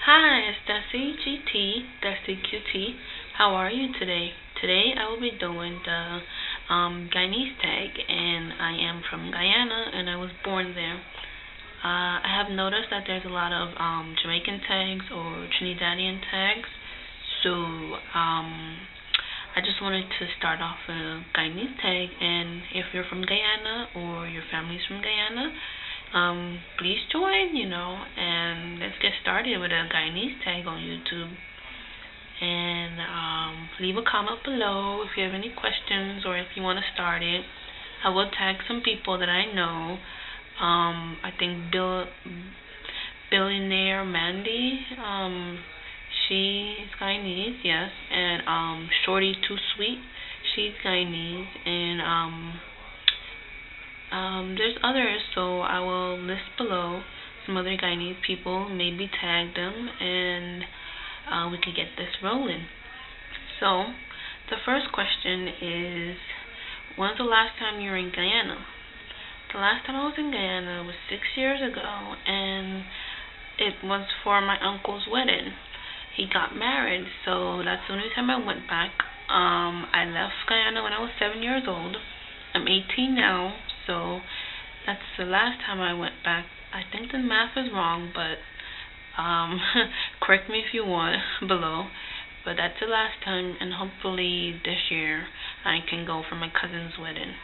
Hi, it's Desi GT, Desi QT. How are you today? Today I will be doing the Guyanese tag, and I am from Guyana, and I was born there. I have noticed that there's a lot of Jamaican tags or Trinidadian tags, so I just wanted to start off a Guyanese tag, and if you're from Guyana or your family's from Guyana, please join, and let's get started with a Guyanese tag on YouTube. And leave a comment below if you have any questions or if you want to start it. I will tag some people that I know. I think BillionaireMandy, she is Guyanese, yes, and Shorty Too Sweet, she's Guyanese, and there's others, so I will list below some other Guyanese people, maybe tag them, and we could get this rolling. So, the first question is, when's the last time you were in Guyana? The last time I was in Guyana was 6 years ago, and it was for my uncle's wedding. He got married, so that's the only time I went back. I left Guyana when I was 7 years old. I'm 18 now, so that's the last time I went back. I think the math is wrong, but correct me if you want below. But that's the last time, and hopefully this year I can go for my cousin's wedding.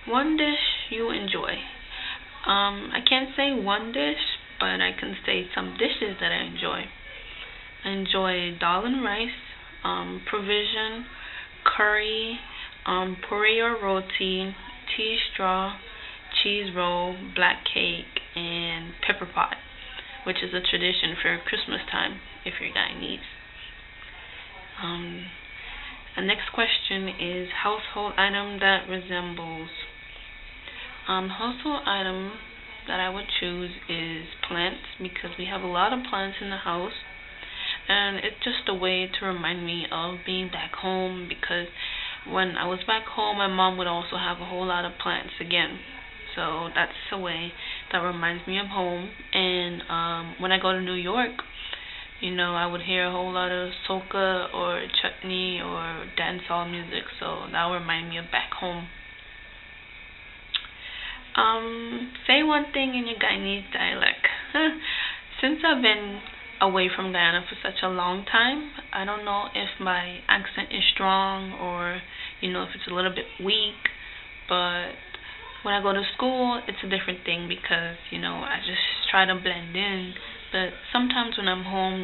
One dish you enjoy. I can't say one dish, but I can say some dishes that I enjoy. I enjoy dal and rice, provision, curry, puri or roti, tea straw, cheese roll, black cake, and pepper pot, which is a tradition for Christmas time if you're Guyanese. The next question is household item that resembles. Household item that I would choose is plants, because we have a lot of plants in the house, and it's just a way to remind me of being back home, because when I was back home, my mom would also have a whole lot of plants again. So that's a way that reminds me of home. And when I go to New York, I would hear a whole lot of soca or chutney or dancehall music. So that would remind me of back home. Say one thing in your Guyanese dialect. Since I've been away from Guyana for such a long time, I don't know if my accent is strong or, if it's a little bit weak, but when I go to school, it's a different thing because, I just try to blend in, but sometimes when I'm home,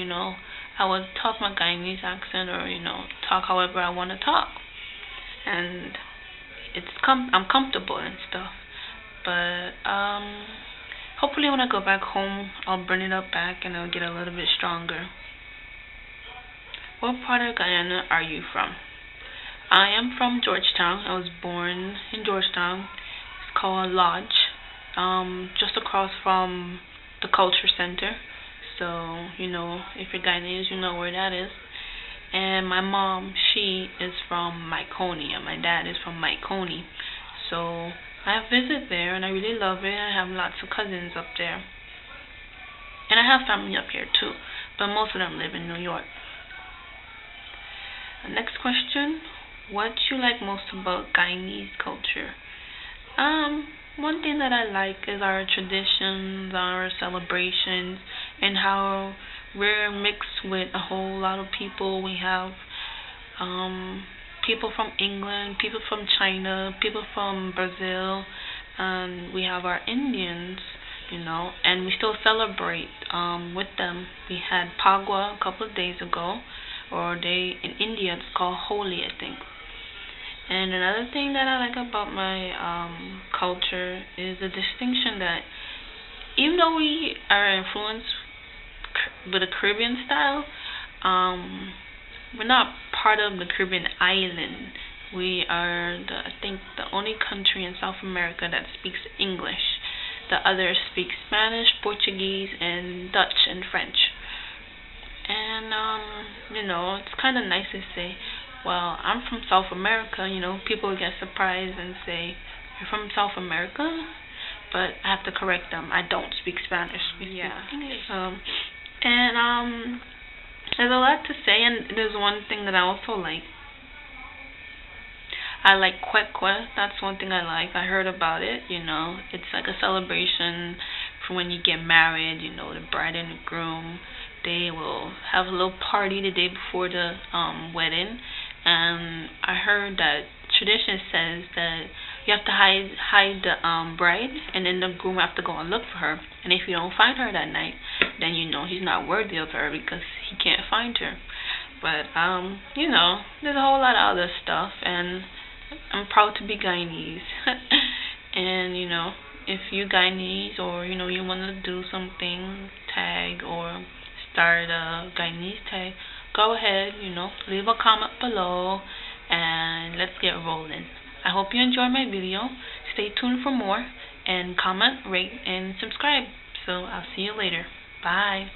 I would talk my Guyanese accent or, talk however I want to talk, and I'm comfortable and stuff, but, hopefully when I go back home, I'll bring it up back and it'll get a little bit stronger. What part of Guyana are you from? I am from Georgetown. I was born in Georgetown. It's called Lodge, just across from the Culture Center. So, if you're Guyanese, you know where that is. And my mom, she is from Myconia. My dad is from Myconia. So I visit there, and I really love it. I have lots of cousins up there. And I have family up here, too. But most of them live in New York. The next question. What you like most about Guyanese culture? One thing that I like is our traditions, our celebrations, and how we're mixed with a whole lot of people. We have people from England, people from China, people from Brazil, and we have our Indians, and we still celebrate with them. We had Pagwa a couple of days ago, or in India it's called Holi, I think. And another thing that I like about my culture is the distinction that even though we are influenced with a Caribbean style, we're not part of the Caribbean island. We are, I think, the only country in South America that speaks English. The others speak Spanish, Portuguese, and Dutch and French. And, it's kind of nice to say, well, I'm from South America. People get surprised and say, you're from South America? but I have to correct them. I don't speak Spanish. We speak English. And there's a lot to say, and there's one thing that I also like. I like kwekwe. That's one thing I like. I heard about it. It's like a celebration for when you get married. The bride and the groom, they will have a little party the day before the wedding. And I heard that tradition says that you have to hide the bride, and then the groom have to go and look for her. And if you don't find her that night, then he's not worthy of her because he can't find her. But there's a whole lot of other stuff, and I'm proud to be Guyanese. And if you Guyanese, or you want to do something, tag or start a Guyanese tag, go ahead, leave a comment below, and let's get rolling. I hope you enjoyed my video. Stay tuned for more, and comment, rate, and subscribe. So I'll see you later. Bye.